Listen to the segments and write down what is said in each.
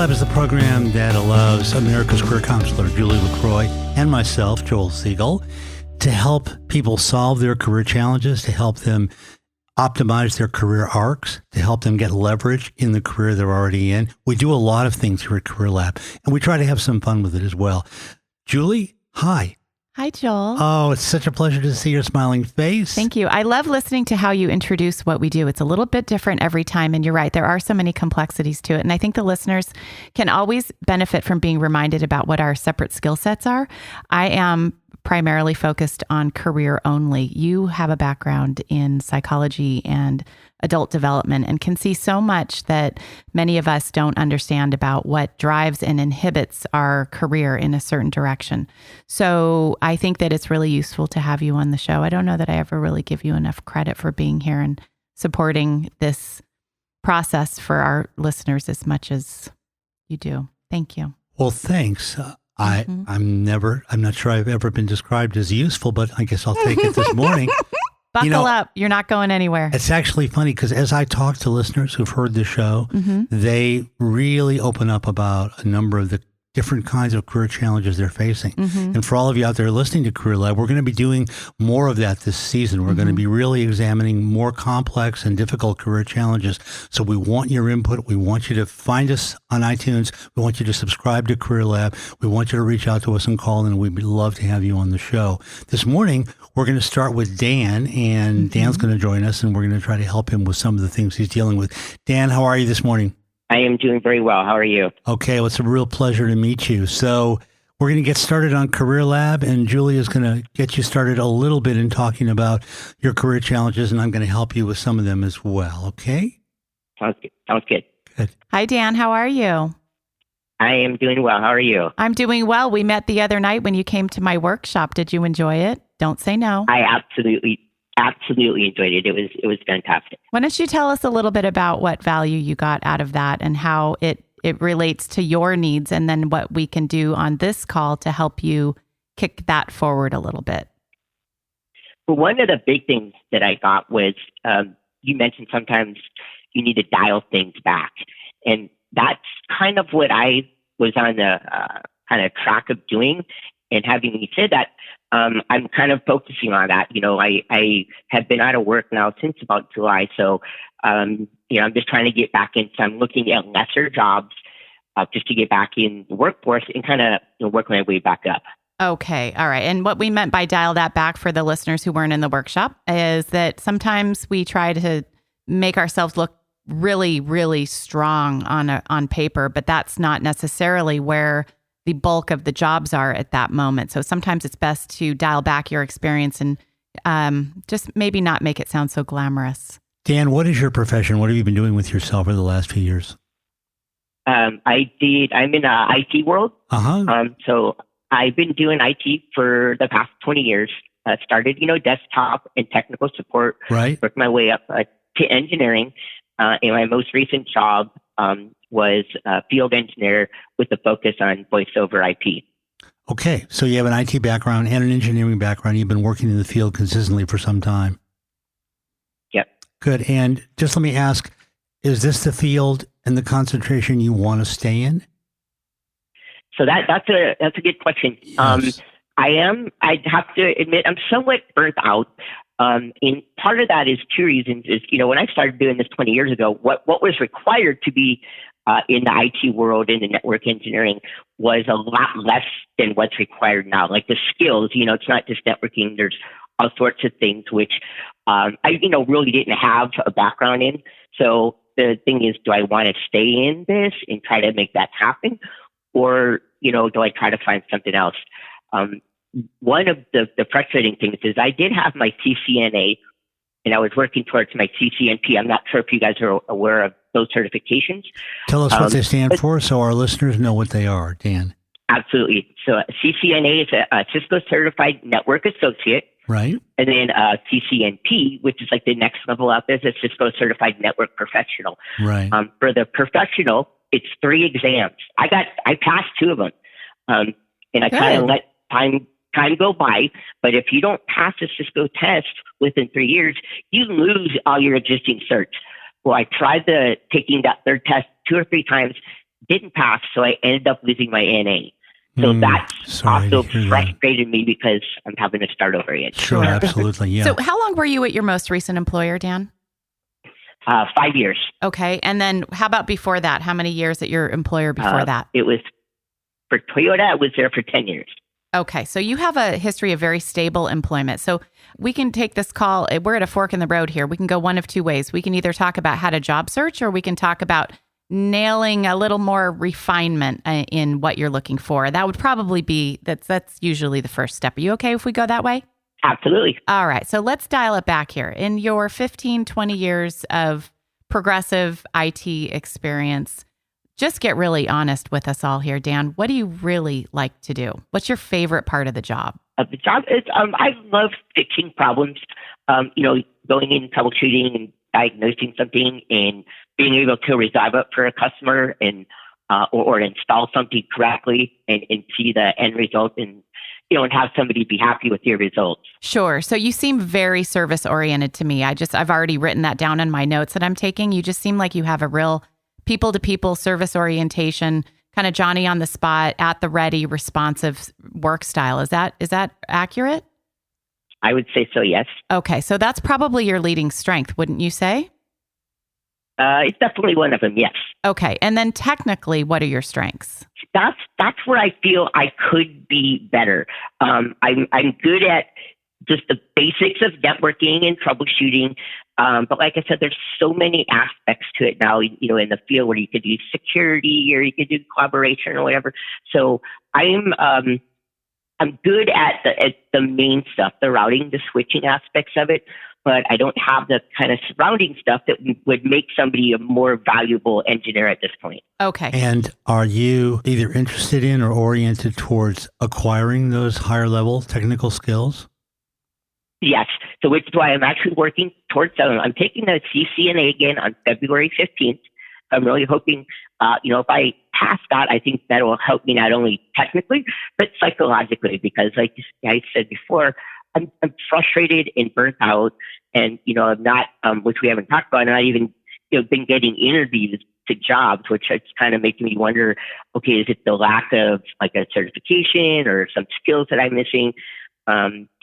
Lab is the program that allows America's career counselor, Julie LaCroix, and myself, Joel Siegel, to help people solve their career challenges, to help them optimize their career arcs, to help them get leverage in the career they're already in. We do a lot of things here at Career Lab, and we try to have some fun with it as well. Julie, hi. Hi, Joel. Oh, it's such a pleasure to see your smiling face. Thank you. I love listening to how you introduce what we do. It's a little bit different every time. And you're right, there are so many complexities to it. And I think the listeners can always benefit from being reminded about what our separate skill sets are. I am primarily focused on career only. You have a background in psychology and adult development and can see so much that many of us don't understand about what drives and inhibits our career in a certain direction. So I think that it's really useful to have you on the show. I don't know that I ever really give you enough credit for being here and supporting this process for our listeners as much as you do. Thank you. Well, thanks. I'm not sure I've ever been described as useful, but I guess I'll take it this morning. Buckle up. You're not going anywhere. It's actually funny because as I talk to listeners who've heard the show, they really open up about a number of the different kinds of career challenges they're facing. And for all of you out there listening to Career Lab, we're going to be doing more of that this season. We're going to be really examining more complex and difficult career challenges. So we want your input. We want you to find us on iTunes. We want you to subscribe to Career Lab. We want you to reach out to us and call in. We'd love to have you on the show. This morning, we're going to start with Dan, and Dan's going to join us, and we're going to try to help him with some of the things he's dealing with. Dan, how are you this morning? I am doing very well. How are you? Okay, well, it's a real pleasure to meet you. So we're going to get started on Career Lab, and Julie is going to get you started a little bit in talking about your career challenges, and I'm going to help you with some of them as well, okay? Sounds good. Good. Hi, Dan. How are you? I am doing well. How are you? I'm doing well. We met the other night when you came to my workshop. Did you enjoy it? Don't say no. I absolutely enjoyed it. It was fantastic. Why don't you tell us a little bit about what value you got out of that and how it relates to your needs, and then what we can do on this call to help you kick that forward a little bit. Well, one of the big things that I got was you mentioned sometimes you need to dial things back. And that's kind of what I was on the kind of track of doing. And having said that, I'm kind of focusing on that. You know, I have been out of work now since about July. So, I'm just trying to get back in. So I'm looking at lesser jobs just to get back in the workforce and kind of work my way back up. Okay. All right. And what we meant by dial that back for the listeners who weren't in the workshop is that sometimes we try to make ourselves look really, really strong on paper, but that's not necessarily where the bulk of the jobs are at that moment. So sometimes it's best to dial back your experience and just maybe not make it sound so glamorous. Dan, what is your profession? What have you been doing with yourself over the last few years? I'm in the IT world. So I've been doing IT for the past 20 years. Started, desktop and technical support. Right. Worked my way up to engineering. And my most recent job was a field engineer with a focus on voice over IP. Okay. So you have an IT background and an engineering background. You've been working in the field consistently for some time. Yep. Good. And just let me ask, is this the field and the concentration you want to stay in? So that's a good question. Yes. I'd have to admit, I'm somewhat burnt out. And part of that is two reasons. Is when I started doing this 20 years ago, what was required to be in the IT world, in the network engineering, was a lot less than what's required now. Like the skills, it's not just networking. There's all sorts of things which I really didn't have a background in. So the thing is, do I want to stay in this and try to make that happen, or do I try to find something else? One of the frustrating things is I did have my CCNA, and I was working towards my CCNP. I'm not sure if you guys are aware of those certifications. Tell us what they stand for so our listeners know what they are, Dan. Absolutely. So CCNA is a Cisco Certified Network Associate. Right. And then CCNP, which is like the next level up, is a Cisco Certified Network Professional. Right. For the professional, it's 3 exams. I passed 2 of them. And I kind of let time go by. But if you don't pass a Cisco test within 3 years, you lose all your existing certs. Well, I tried taking that third test 2 or 3 times, didn't pass, so I ended up losing my NA. So that's also frustrated me because I'm having to start over again. Sure, absolutely, yeah. So how long were you at your most recent employer, Dan? 5 years. Okay, and then how about before that? How many years at your employer before that? It was, for Toyota, I was there for 10 years. Okay, so you have a history of very stable employment. So we can take this call. We're at a fork in the road here. We can go one of two ways. We can either talk about how to job search, or we can talk about nailing a little more refinement in what you're looking for. That would probably be, that's usually the first step. Are you okay if we go that way? Absolutely. All right. So let's dial it back here. In your 15, 20 years of progressive IT experience, just get really honest with us all here, Dan. What do you really like to do? What's your favorite part of the job? The job is, I love fixing problems, going in, troubleshooting and diagnosing something and being able to resolve it for a customer and or install something correctly and see the end result and have somebody be happy with your results. Sure. So you seem very service oriented to me. I've already written that down in my notes that I'm taking. You just seem like you have a real people to people service orientation, kind of Johnny on the spot, at the ready, responsive work style. Is that accurate? I would say so, yes. Okay. So that's probably your leading strength, wouldn't you say? It's definitely one of them, yes. Okay. And then technically, what are your strengths? That's where I feel I could be better. I'm good at just the basics of networking and troubleshooting. But like I said, there's so many aspects to it now, in the field where you could do security or you could do collaboration or whatever. So I'm good at the main stuff, the routing, the switching aspects of it. But I don't have the kind of surrounding stuff that would make somebody a more valuable engineer at this point. Okay. And are you either interested in or oriented towards acquiring those higher level technical skills? Yes. So which is why I'm actually working towards that. I'm taking the CCNA again on February 15th. I'm really hoping, if I pass that, I think that will help me not only technically, but psychologically, because like I said before, I'm frustrated and burnt out, and I'm not, which we haven't talked about. I'm not even been getting interviews to jobs, which is kind of making me wonder. Okay, is it the lack of like a certification or some skills that I'm missing?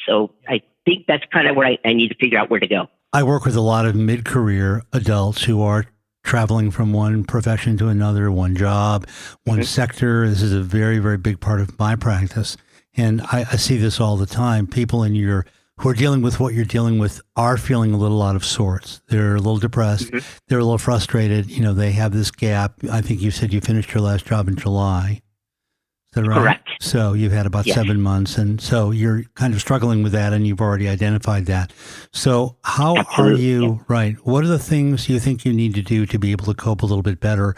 So I think that's kind of where I need to figure out where to go. I work with a lot of mid-career adults who are traveling from one profession to another, one job, one sector. This is a very, very big part of my practice. And I see this all the time. People who are dealing with what you're dealing with are feeling a little out of sorts. They're a little depressed. They're a little frustrated. They have this gap. I think you said you finished your last job in July. Is that right? Correct. So you've had about 7 months. And so you're kind of struggling with that, and you've already identified that. So how are you, right? What are the things you think you need to do to be able to cope a little bit better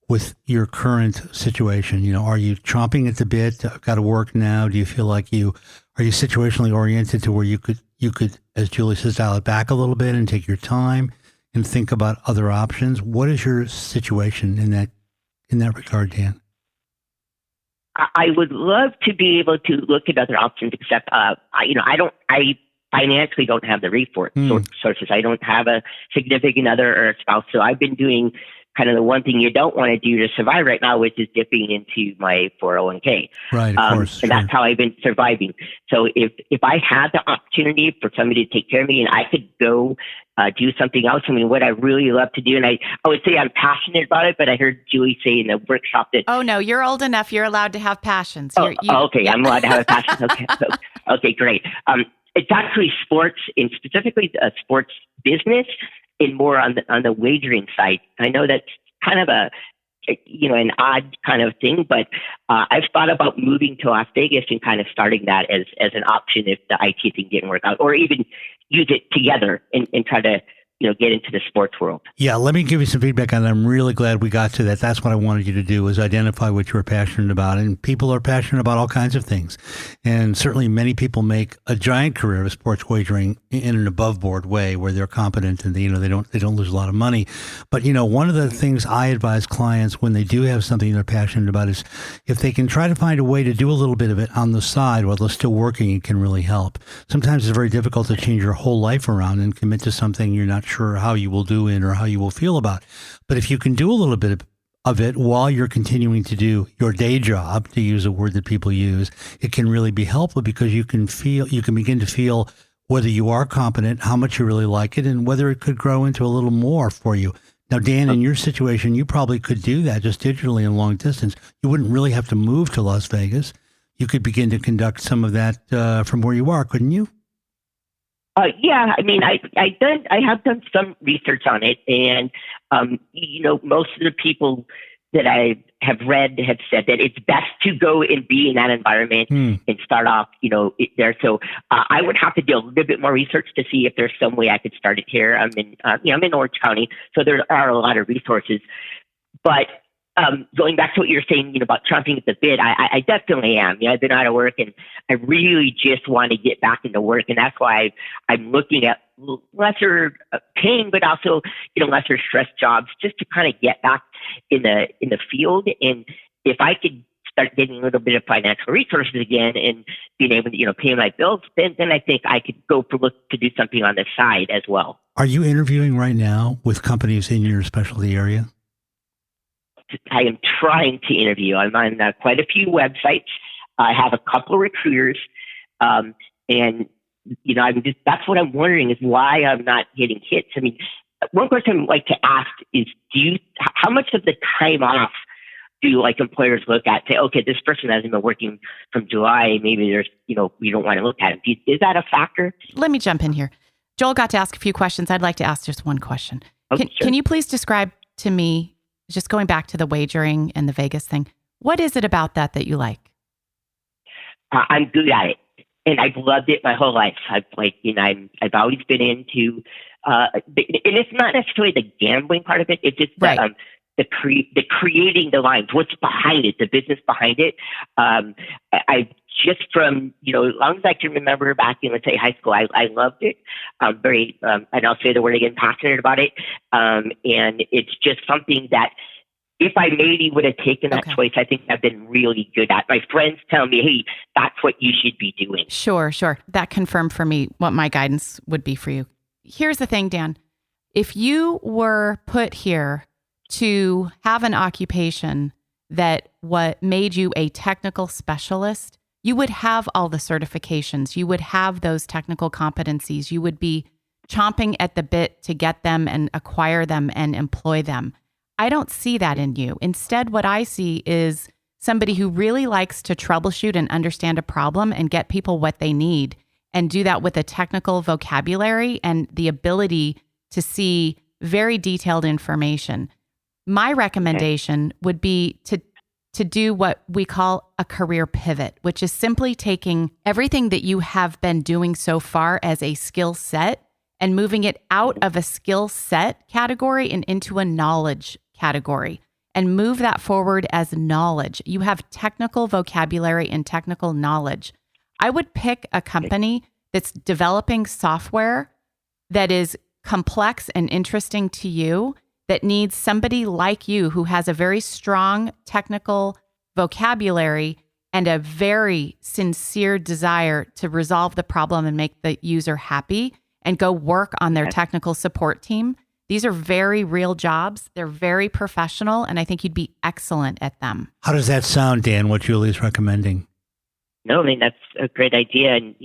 with your current situation? Are you chomping at the bit? I've got to work now. Do you feel like are you situationally oriented to where you could, as Julie says, dial it back a little bit and take your time and think about other options? What is your situation in that regard, Dan? I would love to be able to look at other options, except I financially don't have the resources. I don't have a significant other or a spouse, so I've been doing kind of the one thing you don't want to do to survive right now, which is dipping into my 401k. Right, of course. And that's how I've been surviving. So if I had the opportunity for somebody to take care of me and I could go do something else, what I really love to do, and I would say I'm passionate about it, but I heard Julie say in the workshop that... Oh, no, you're old enough. You're allowed to have passions. Okay, I'm allowed to have a passion. Okay, great. It's actually sports, and specifically sports business, and more on the wagering side. I know that's kind of an odd kind of thing, but I've thought about moving to Las Vegas and kind of starting that as an option if the IT thing didn't work out, or even use it together and try to get into the sports world. Yeah, let me give you some feedback on that. I'm really glad we got to that. That's what I wanted you to do, is identify what you're passionate about. And people are passionate about all kinds of things. And certainly many people make a giant career of sports wagering in an above board way where they're competent and they don't lose a lot of money. But one of the things I advise clients when they do have something they're passionate about is if they can try to find a way to do a little bit of it on the side while they're still working, it can really help. Sometimes it's very difficult to change your whole life around and commit to something you're not sure how you will do in or how you will feel about. But if you can do a little bit of it while you're continuing to do your day job, to use a word that people use, it can really be helpful because you can begin to feel whether you are competent, how much you really like it, and whether it could grow into a little more for you. Now, Dan, in your situation, you probably could do that just digitally and long distance. You wouldn't really have to move to Las Vegas. You could begin to conduct some of that from where you are, couldn't you? Yeah, I mean, I have done some research on it, and most of the people that I have read have said that it's best to go and be in that environment and start off, there. So I would have to do a little bit more research to see if there's some way I could start it here. I'm in Orange County, so there are a lot of resources, but. Going back to what you're saying, about chomping at the bit, I definitely am. I've been out of work and I really just want to get back into work. And that's why I'm looking at lesser paying, but also, lesser stress jobs just to kind of get back in the field. And if I could start getting a little bit of financial resources again and being able to, pay my bills, then I think I could look to do something on the side as well. Are you interviewing right now with companies in your specialty area? I am trying to interview. I'm on quite a few websites. I have a couple of recruiters, and that's what I'm wondering is why I'm not getting hits. I mean, one question I'd like to ask is, how much of the time off do employers look at? Say, okay, this person hasn't been working from July. Maybe there's, we don't want to look at it. Is that a factor? Let me jump in here. Joel got to ask a few questions. I'd like to ask just one question. Okay, Can you please describe to me? Just going back to the wagering and the Vegas thing, what is it about that you like? I'm good at it, and I've loved it my whole life. I've always been into, and it's not necessarily the gambling part of it. It's just right. the creating the lines, what's behind it, the business behind it. I just from as long as I can remember back in, let's say, high school, I loved it. I'm very, and I'll say the word again, passionate about it. And it's just something that if I maybe would have taken that choice, I think I've been really good at. My friends tell me, hey, that's what you should be doing. Sure. That confirmed for me what my guidance would be for you. Here's the thing, Dan. If you were put here to have an occupation that what made you a technical specialist, you would have all the certifications. You would have those technical competencies. You would be chomping at the bit to get them and acquire them and employ them. I don't see that in you. Instead, what I see is somebody who really likes to troubleshoot and understand a problem and get people what they need and do that with a technical vocabulary and the ability to see very detailed information. My recommendation would be to do what we call a career pivot, which is simply taking everything that you have been doing so far as a skill set and moving it out of a skill set category and into a knowledge category and move that forward as knowledge. You have technical vocabulary and technical knowledge. I would pick a company that's developing software that is complex and interesting to you, that needs somebody like you who has a very strong technical vocabulary and a very sincere desire to resolve the problem and make the user happy and go work on their technical support team. These are very real jobs. They're very professional, and I think you'd be excellent at them. How does that sound, Dan, what Julie's recommending? No, I mean, that's a great idea. And,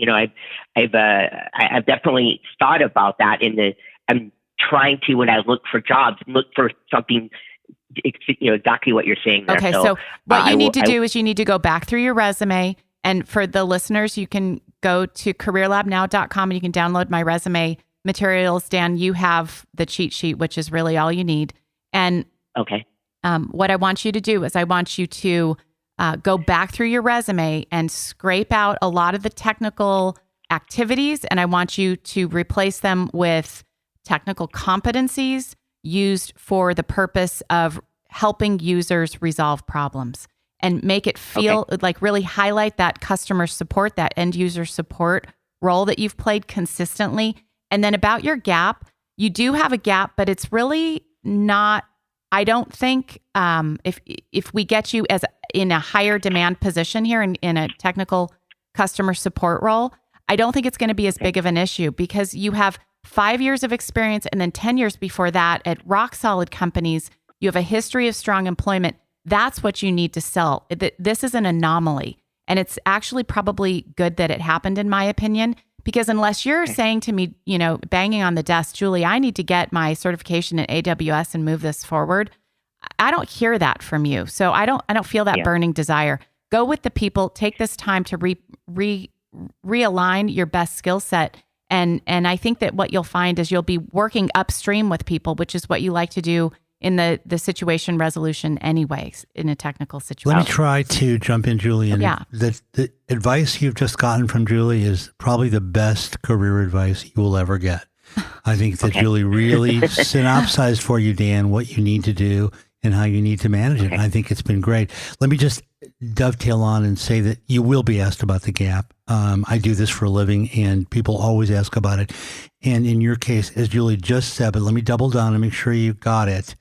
I've definitely thought about that I'm trying to, when I look for jobs, look for something, exactly what you're saying there. Okay, so what you need to do is you need to go back through your resume. And for the listeners, you can go to careerlabnow.com and you can download my resume materials. Dan, you have the cheat sheet, which is really all you need. And what I want you to do is I want you to go back through your resume and scrape out a lot of the technical activities. And I want you to replace them with technical competencies used for the purpose of helping users resolve problems and make it feel like really highlight that customer support, that end user support role that you've played consistently. And then about your gap, you do have a gap, but it's really not, I don't think if we get you as in a higher demand position here in a technical customer support role, I don't think it's going to be as big of an issue because you have 5 years of experience and then 10 years before that at rock solid companies. you have a history of strong employment, that's what you need to sell. This is an anomaly. And it's actually probably good that it happened, in my opinion, because unless you're saying to me, banging on the desk, Julie, I need to get my certification in AWS and move this forward, I don't hear that from you. So I don't feel that burning desire. Go with the people, take this time to realign your best skill set. And I think that what you'll find is you'll be working upstream with people, which is what you like to do in the situation resolution anyways, in a technical situation. Let me try to jump in, Julie. And the advice you've just gotten from Julie is probably the best career advice you will ever get. I think that Julie really synopsized for you, Dan, what you need to do and how you need to manage it. And I think it's been great. Let me just dovetail on and say that you will be asked about the gap. I do this for a living, and people always ask about it. And in your case, as Julie just said, but let me double down and make sure you got it.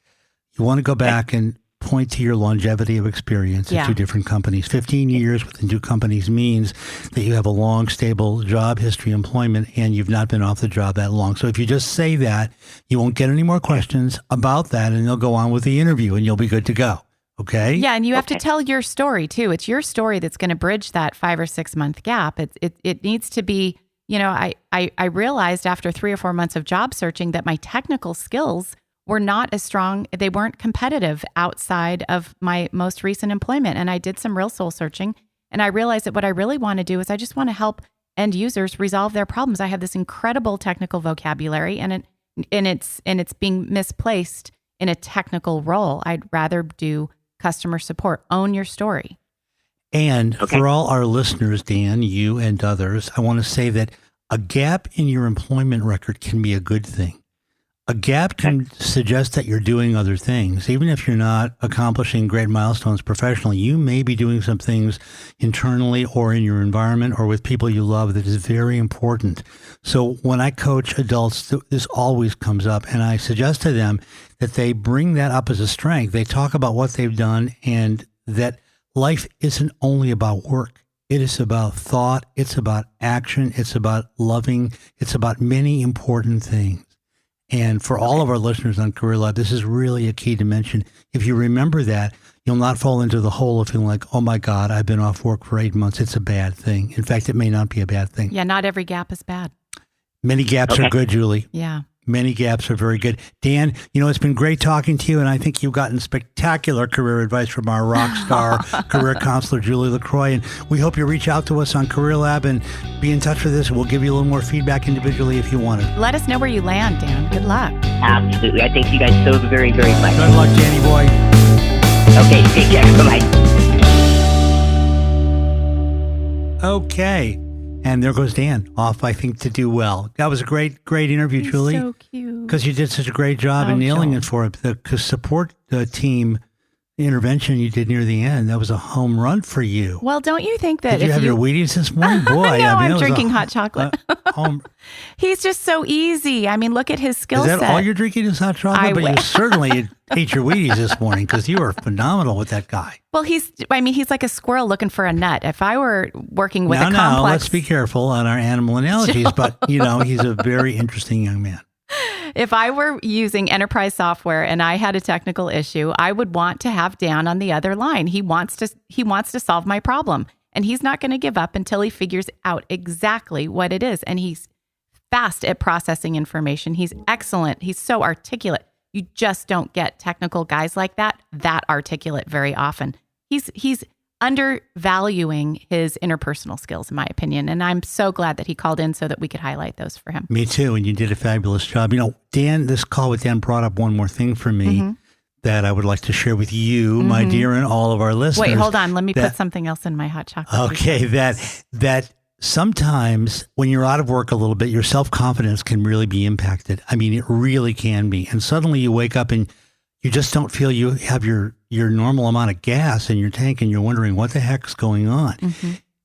You want to go back and point to your longevity of experience at two different companies. 15 years within two companies means that you have a long, stable job history, employment, and you've not been off the job that long. So if you just say that, you won't get any more questions about that, and they'll go on with the interview, and you'll be good to go. Okay? Yeah, and you have to tell your story, too. It's your story that's going to bridge that 5 or 6 month gap. It needs to be, I realized after 3 or 4 months of job searching that my technical skills were not as strong. They weren't competitive outside of my most recent employment. And I did some real soul searching. And I realized that what I really want to do is I just want to help end users resolve their problems. I have this incredible technical vocabulary, and it's being misplaced in a technical role. I'd rather do customer support. Own your story. And for all our listeners, Dan, you and others, I want to say that a gap in your employment record can be a good thing. A gap can suggest that you're doing other things. Even if you're not accomplishing great milestones professionally, you may be doing some things internally or in your environment or with people you love that is very important. So when I coach adults, this always comes up, and I suggest to them that they bring that up as a strength. They talk about what they've done, and that life isn't only about work. It is about thought. It's about action. It's about loving. It's about many important things. And for all of our listeners on Career Lab, this is really a key dimension. If you remember that, you'll not fall into the hole of feeling like, oh my God, I've been off work for 8 months. It's a bad thing. In fact, it may not be a bad thing. Yeah, not every gap is bad. Many gaps are good, Julie. Yeah. Many gaps are very good. Dan, it's been great talking to you, and I think you've gotten spectacular career advice from our rock star career counselor, Julie LaCroix. And we hope you reach out to us on Career Lab and be in touch with us. We'll give you a little more feedback individually if you want it. Let us know where you land, Dan. Good luck. Absolutely. I thank you guys so very, very much. Good luck, Danny boy. Okay, take care. Bye-bye. Okay. And there goes Dan, off, I think, to do well. That was a great interview, He's Julie. So cute. Because you did such a great job in nailing it for it. The support team intervention you did near the end, that was a home run for you. Well, don't you think that did you have your Wheaties this morning? Boy, no, I'm drinking hot chocolate. Home. He's just so easy. I mean, look at his skill set. Is that all you're drinking is hot chocolate? But you certainly ate your Wheaties this morning because you were phenomenal with that guy. Well, he's like a squirrel looking for a nut. If I were working with a complex... Now, let's be careful on our animal analogies, but, he's a very interesting young man. If I were using enterprise software and I had a technical issue, I would want to have Dan on the other line. He wants to solve my problem, and he's not going to give up until he figures out exactly what it is. And he's fast at processing information. He's excellent. He's so articulate. You just don't get technical guys like that articulate very often. He's undervaluing his interpersonal skills, in my opinion. And I'm so glad that he called in so that we could highlight those for him. Me too. And you did a fabulous job. Dan, this call with Dan brought up one more thing for me that I would like to share with you, my dear, and all of our listeners. Wait, hold on. Let me put something else in my hot chocolate. Okay. That sometimes when you're out of work a little bit, your self-confidence can really be impacted. I mean, it really can be. And suddenly you wake up and you just don't feel you have your normal amount of gas in your tank, and you're wondering what the heck's going on.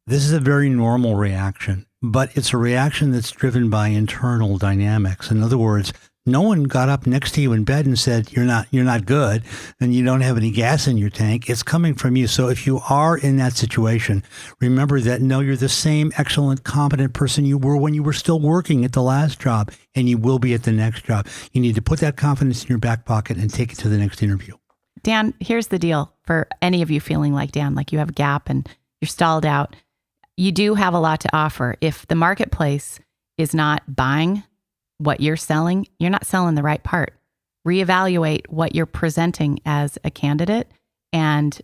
This is a very normal reaction, but it's a reaction that's driven by internal dynamics. In other words, no one got up next to you in bed and said, you're not good and you don't have any gas in your tank. It's coming from you. So if you are in that situation, remember that you're the same excellent, competent person you were when you were still working at the last job, and you will be at the next job. You need to put that confidence in your back pocket and take it to the next interview. Dan, here's the deal for any of you feeling like Dan, like you have a gap and you're stalled out. You do have a lot to offer. If the marketplace is not buying what you're selling, you're not selling the right part. Reevaluate what you're presenting as a candidate and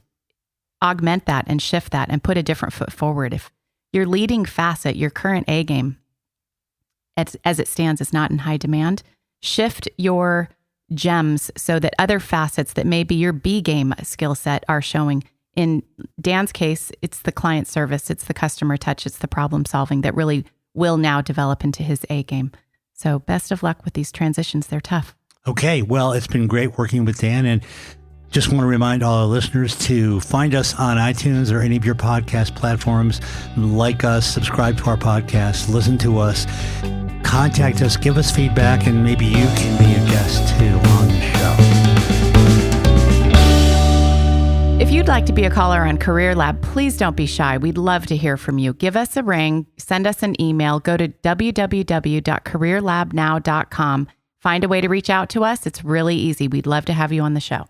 augment that and shift that and put a different foot forward. If your leading facet, your current A game, as it stands, is not in high demand, shift your gems so that other facets that maybe your B game skill set are showing. In Dan's case, it's the client service, it's the customer touch, it's the problem solving that really will now develop into his A game. So best of luck with these transitions. They're tough. Okay. Well, it's been great working with Dan, and just want to remind all our listeners to find us on iTunes or any of your podcast platforms. Like us, subscribe to our podcast, listen to us, contact us, give us feedback, and maybe you can be a guest too on the show. If you'd like to be a caller on Career Lab, please don't be shy. We'd love to hear from you. Give us a ring, send us an email, go to www.careerlabnow.com. Find a way to reach out to us. It's really easy. We'd love to have you on the show.